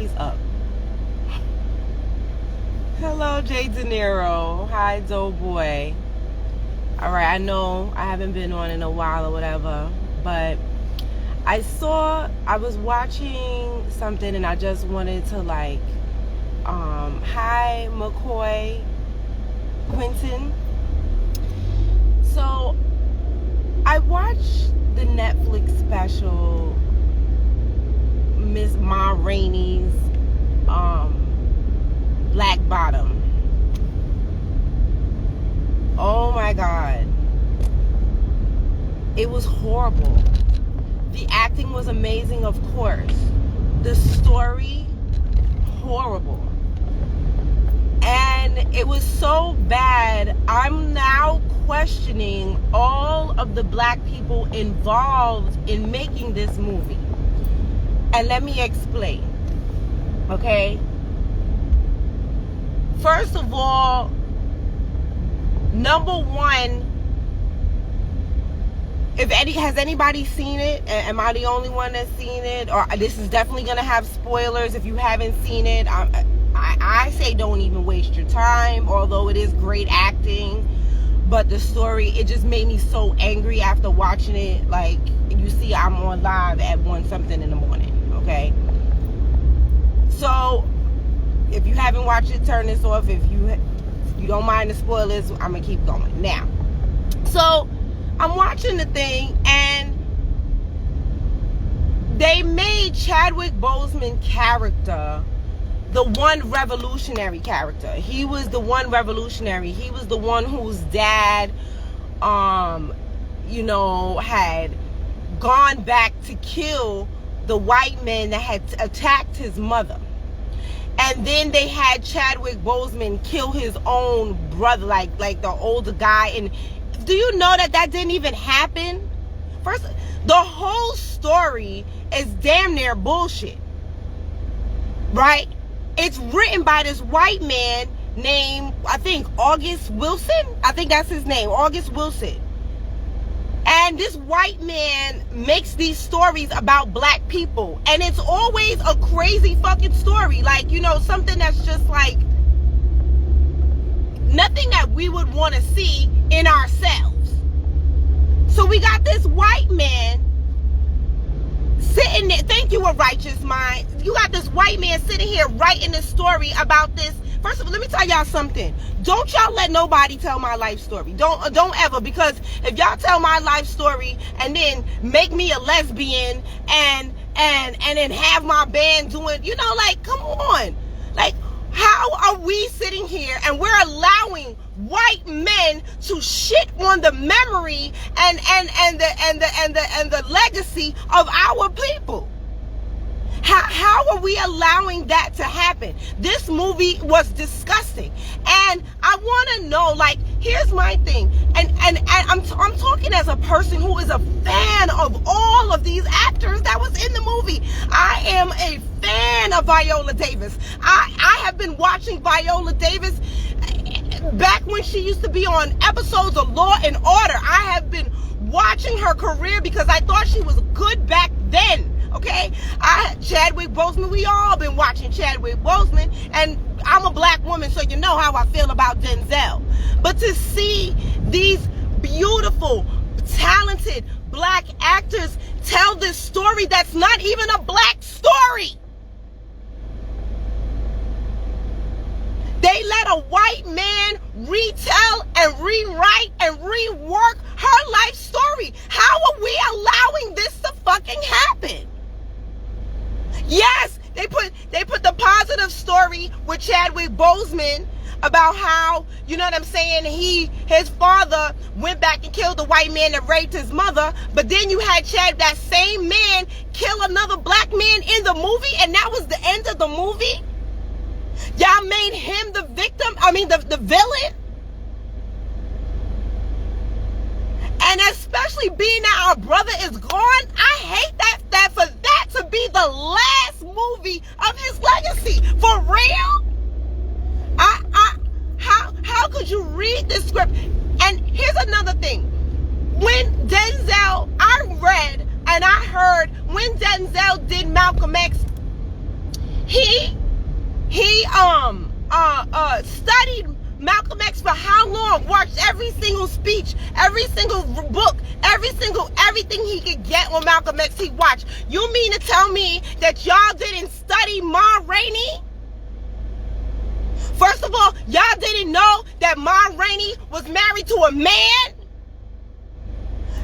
always up. Hello, Jay De Niro. Hi, Doughboy. All right, I know I haven't been on in a while or whatever, but I was watching something and I just wanted to hi, McCoy, Quentin. So I watched the Netflix special, Miss Ma Rainey's Black Bottom. Oh my God. It was horrible. The acting was amazing, of course. The story, horrible. And it was so bad, I'm now questioning all of the black people involved in making this movie. And let me explain, okay? First of all, number one, has anybody seen it? Am I the only one that's seen it? Or this is definitely gonna have spoilers if you haven't seen it. I say don't even waste your time, although it is great acting. But the story, it just made me so angry after watching it. Like, you see, I'm on live at 1-something in the morning, okay? So, if you haven't watched it, turn this off. If you don't mind the spoilers, I'm gonna keep going. Now, so I'm watching the thing, and they made Chadwick Boseman's character the one revolutionary character. He was the one revolutionary. He was the one whose dad, had gone back to kill the white men that had attacked his mother. And then they had Chadwick Boseman kill his own brother, like the older guy. And do you know that didn't even happen? First, the whole story is damn near bullshit, right? It's written by this white man named, I think, August Wilson. I think that's his name, August Wilson. And this white man makes these stories about black people. And it's always a crazy fucking story. Like, something that's just like nothing that we would want to see in ourselves. So we got this white man sitting there. Thank you, A Righteous Mind. You got this white man sitting here writing this story about this. First of all, let me tell y'all something. Don't y'all let nobody tell my life story. Don't ever, because if y'all tell my life story and then make me a lesbian and then have my band doing, come on. Like, how are we sitting here and we're allowing white men to shit on the memory and the legacy of our people? How are we allowing that to happen? This movie was disgusting. And I want to know, here's my thing. And I'm talking as a person who is a fan of all of these actors that was in the movie. I am a fan of Viola Davis. I have been watching Viola Davis back when she used to be on episodes of Law and Order. I have been watching her career because I thought she was good back then. Okay, Chadwick Boseman, we all been watching Chadwick Boseman, and I'm a black woman, so you know how I feel about Denzel. But to see these beautiful, talented black actors tell this story that's not even a black story. They let a white man retell and rewrite and rework her life story. How are we allowing this to fucking happen? Yes, they put the positive story with Chadwick Boseman about how, you know what I'm saying, his father went back and killed the white man that raped his mother, but then you had that same man kill another black man in the movie, and that was the end of the movie? Y'all made him the victim, the villain? And especially being that our brother is gone, I hate that for that to be the last movie of his legacy. For real? How could you read this script? And here's another thing. When Denzel, I read and I heard when Denzel did Malcolm X, He studied Malcolm X for how long? Watched every single speech, every single book, everything he could get on Malcolm X he watched. You mean to tell me that y'all didn't study Ma Rainey? First of all, y'all didn't know that Ma Rainey was married to a man?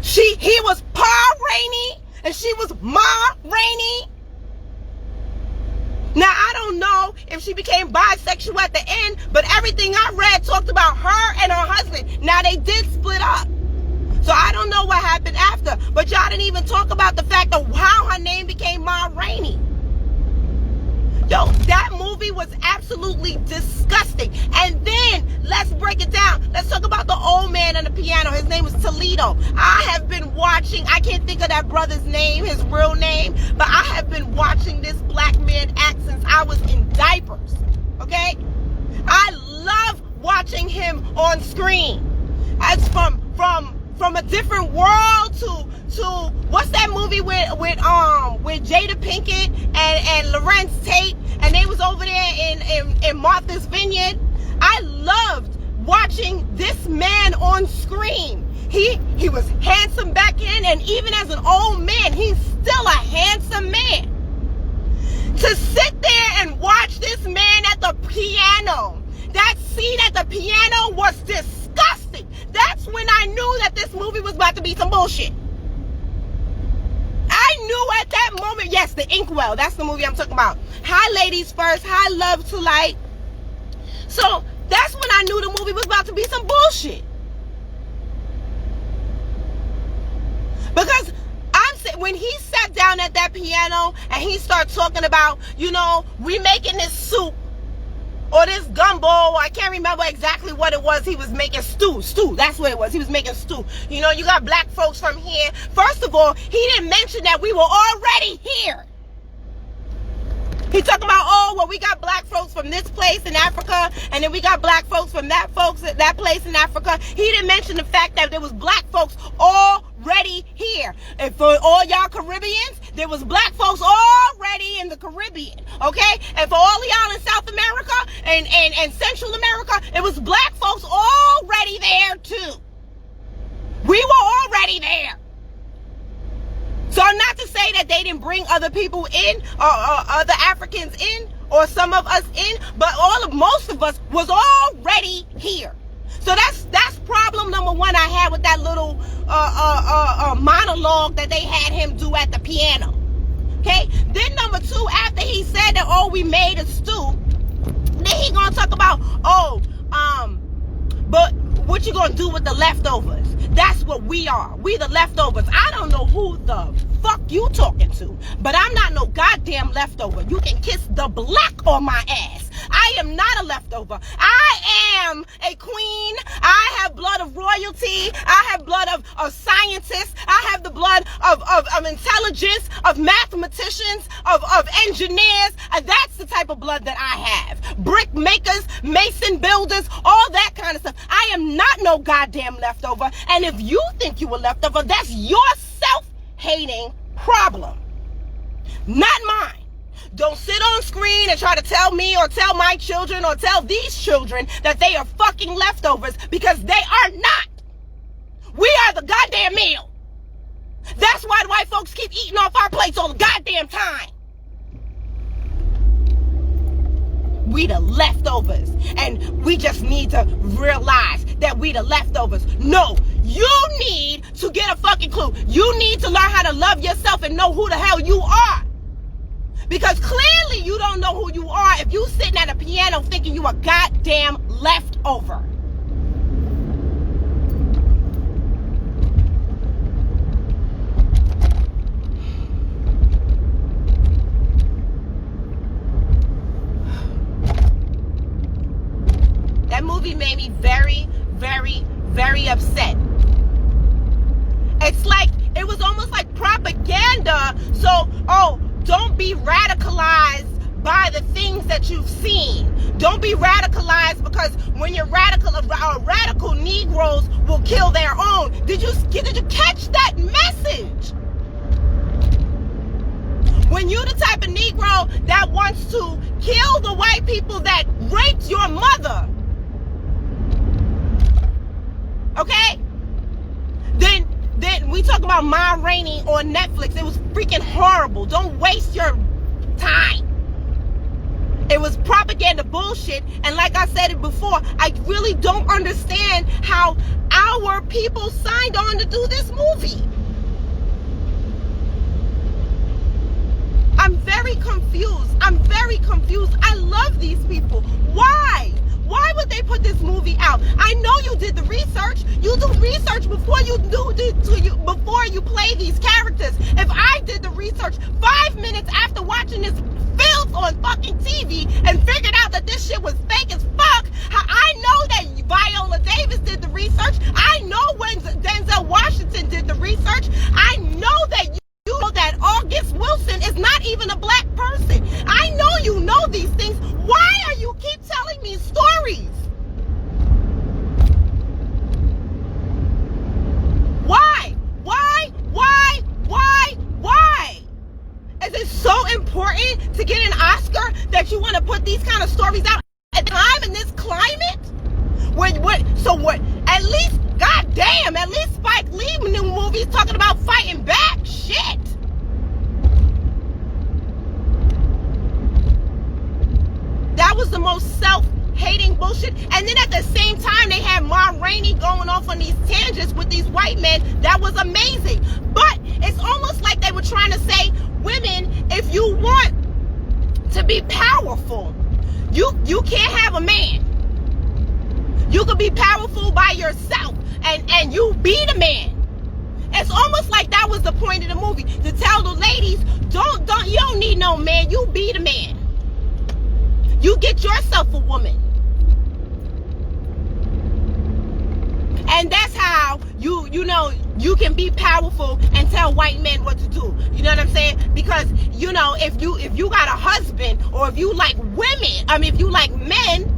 He was Pa Rainey and she was Ma Rainey. Now, I don't know if she became bisexual at the end, but everything I read talked about her and her husband. Now, they did split up. So I don't know what happened after. But y'all didn't even talk about the fact of how her name became Ma Rainey. Yo, that movie was absolutely disgusting. And then, let's break it down. Let's talk about the old man on the piano. His name was Toledo. I have been watching, I can't think of that brother's name, his real name, but I have been watching this black man act since I was in diapers. Okay? I love watching him on screen. As from a different world to what's that movie with Jada Pinkett and Lawrence Tate, and they was over there in Martha's Vineyard. I loved watching this man on screen. He was handsome back in, and even as an old man, he's still a handsome man. To sit there and watch this man at the piano, that scene at the piano was disgusting. That's when I knew that this movie was about to be some bullshit. I knew at that moment, yes, The Inkwell, that's the movie I'm talking about. Hi Ladies First, Hi Love Tonight. So that's when I knew the movie was about to be some bullshit. Because when he sat down at that piano and he started talking about, we making this soup or this gumbo, I can't remember exactly what it was. He was making stew, that's what it was. He was making stew. You got black folks from here. First of all, he didn't mention that we were already here. He talking about, we got black folks from this place in Africa, and then we got black folks from that place in Africa. He didn't mention the fact that there was black folks already here. And for all y'all Caribbeans, there was black folks already in the Caribbean, okay? And for all y'all in South America and Central America, it was black folks already there too. We were already there. So not to say that they didn't bring other people in, or other Africans in, or some of us in, but most of us was already here. So that's problem number one I had with that little monologue that they had him do at the piano. Okay? Then number two, after he said that, we made a stew, then he gonna talk about, but what you gonna do with the leftovers? That's what we are. We the leftovers. I don't know who the fuck you talking to, but I'm not no goddamn leftover. You can kiss the black on my ass. I am not a leftover. I am a queen. I have blood of royalty. I have blood of scientists. I have the blood of intelligence, of mathematicians, of engineers. That's the type of blood that I have. Brick makers, mason builders, all that kind of stuff. I am not no goddamn leftover. And if you think you a leftover, that's your self-hating problem, not mine. Don't sit on screen and try to tell me or tell my children or tell these children that they are fucking leftovers, because they are not. We are the goddamn meal. That's why the white folks keep eating off our plates all the goddamn time. We the leftovers, and we just need to realize that we the leftovers. No, you need to get a fucking clue. You need to learn how to love yourself and know who the hell you are. Because clearly you don't know who you are if you sitting at a piano thinking you a goddamn leftover. That movie made me very, very, very upset. It's like, it was almost like propaganda. So, don't be radicalized by the things that you've seen. Don't be radicalized, because when you're radical Negroes will kill their own. Did you catch that message? when you the type of Negro that wants to kill the white people that raped your mother, okay? Then we talk about Rainey on Netflix. It was freaking horrible. Don't waste your time. It was propaganda bullshit. And like I said it before, I really don't understand how our people signed on to do this movie. I'm very confused. I love these people. Why? Why would they put this movie out? I know you did the research. You do research before you play these characters. If I did the research 5 minutes after watching this filth on fucking TV and figured out that this shit was fake as fuck, I know that Viola Davis did the research. I know when Denzel Washington did the research. I know that you know that August Wilson is not even a black person. I know you know these things. Why are you keep telling me stories? Why? Is it so important to get an Oscar that you want to put these kind of stories out at the time in this climate? So what? At least, goddamn, at least Spike Lee new movies talking about fighting back. Shit. That was the most self-hating bullshit. And then at the same time, they had Ma Rainey going off on these tangents with these white men. That was amazing. But it's almost like they were trying to say, women, if you want to be powerful, you can't have a man. You can be powerful by yourself, and you be the man. It's almost like that was the point of the movie, to tell the ladies, you don't need no man, you be the man. You get yourself a woman. And that's how you can be powerful and tell white men what to do. You know what I'm saying? Because, if you got a husband, or if you like women, if you like men,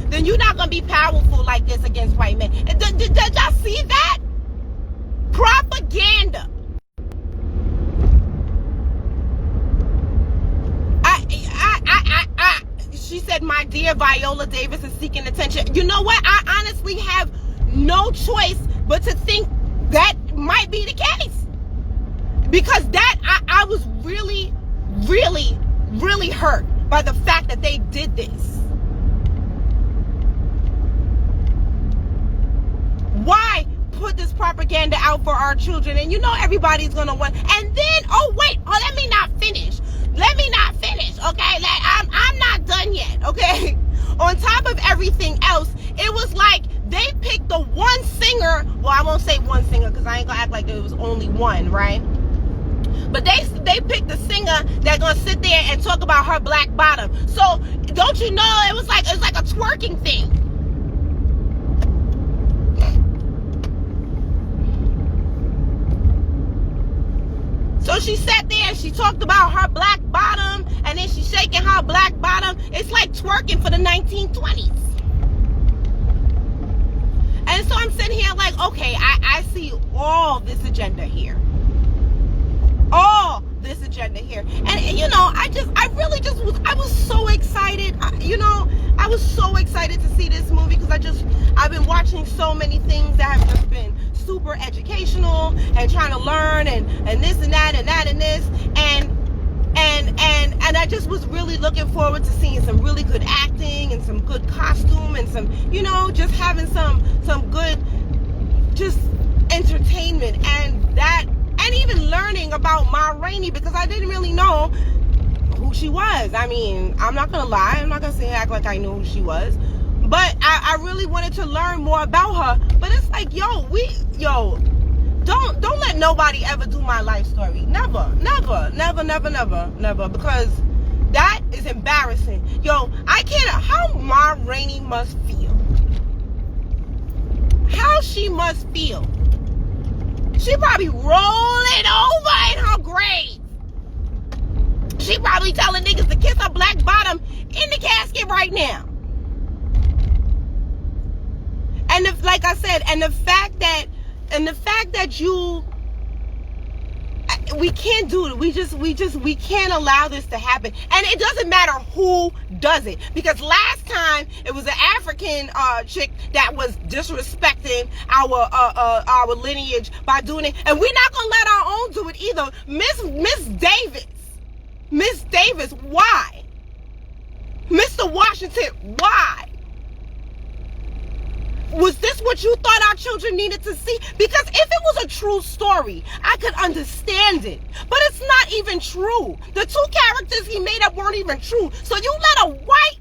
then you're not going to be powerful like this against white men. Did y'all see that? Propaganda. She said, my dear Viola Davis is seeking attention. You know what? I honestly have no choice but to think that might be the case. Because I was really, really, really hurt by the fact that they did this. Why put this propaganda out for our children? And everybody's gonna want. And then, let me not finish. Okay, I'm not done yet. Okay, on top of everything else, it was like they picked the one singer. Well, I won't say one singer because I ain't gonna act like it was only one, right? But they picked the singer that's gonna sit there and talk about her black bottom. So don't you know it was like a twerking thing. So she sat there and she talked about her black bottom, and then she's shaking her black bottom. It's like twerking for the 1920s. And so I'm sitting here like, okay, I see all this agenda here. All this agenda here. And I was so excited. I was so excited to see this movie because I've been watching so many things that have just been super educational and trying to learn and this and that and that and this and I just was really looking forward to seeing some really good acting and some good costume and some just having some good just entertainment and even learning about Ma Rainey, because I didn't really know who she was. I'm not gonna lie, I'm not gonna act like I knew who she was. But I really wanted to learn more about her. But it's like, don't let nobody ever do my life story. Never, because that is embarrassing. I can't, how Ma Rainey must feel. How she must feel. She probably rolling over in her grave. She probably telling niggas to kiss her black bottom in the casket right now. And like I said, and the fact that you, we can't do it. We can't allow this to happen. And it doesn't matter who does it. Because last time it was an African chick that was disrespecting our lineage by doing it. And we're not gonna let our own do it either. Miss Davis, why? Mr. Washington, why? Was this what you thought our children needed to see? Because if it was a true story, I could understand it. But it's not even true. The two characters he made up weren't even true. So you let a white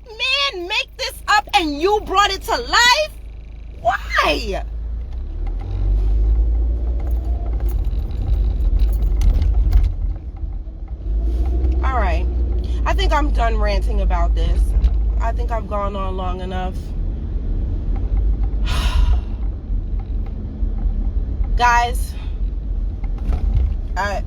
man make this up and you brought it to life? Why? All right. I think I'm done ranting about this. I think I've gone on long enough. Guys, I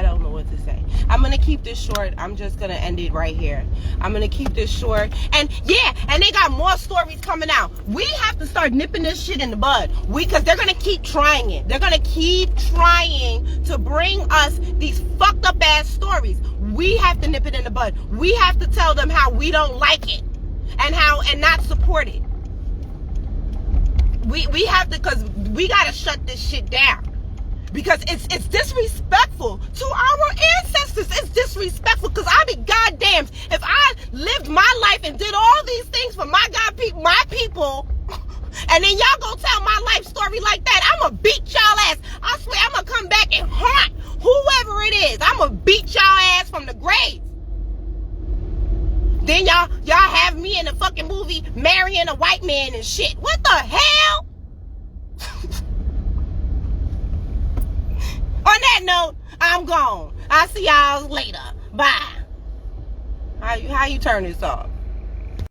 don't know what to say. I'm gonna keep this short. I'm just gonna end it right here. I'm gonna keep this short. And yeah, and they got more stories coming out. We have to start nipping this shit in the bud. Because they're gonna keep trying it. They're gonna keep trying to bring us these fucked up ass stories. We have to nip it in the bud. We have to tell them how we don't like it and not support it. We have to, because we gotta shut this shit down. Because it's disrespectful to our ancestors. It's disrespectful. Because I be goddamn, if I lived my life and did all these things for my people, and then y'all go tell my life story like that, I'ma beat y'all ass. I swear I'ma come back and haunt whoever it is. I'ma beat y'all ass from the grave. Then y'all have me in the fucking movie marrying a white man and shit. What the hell? On that note, I'm gone. I'll see y'all later. Bye. How you turn this off?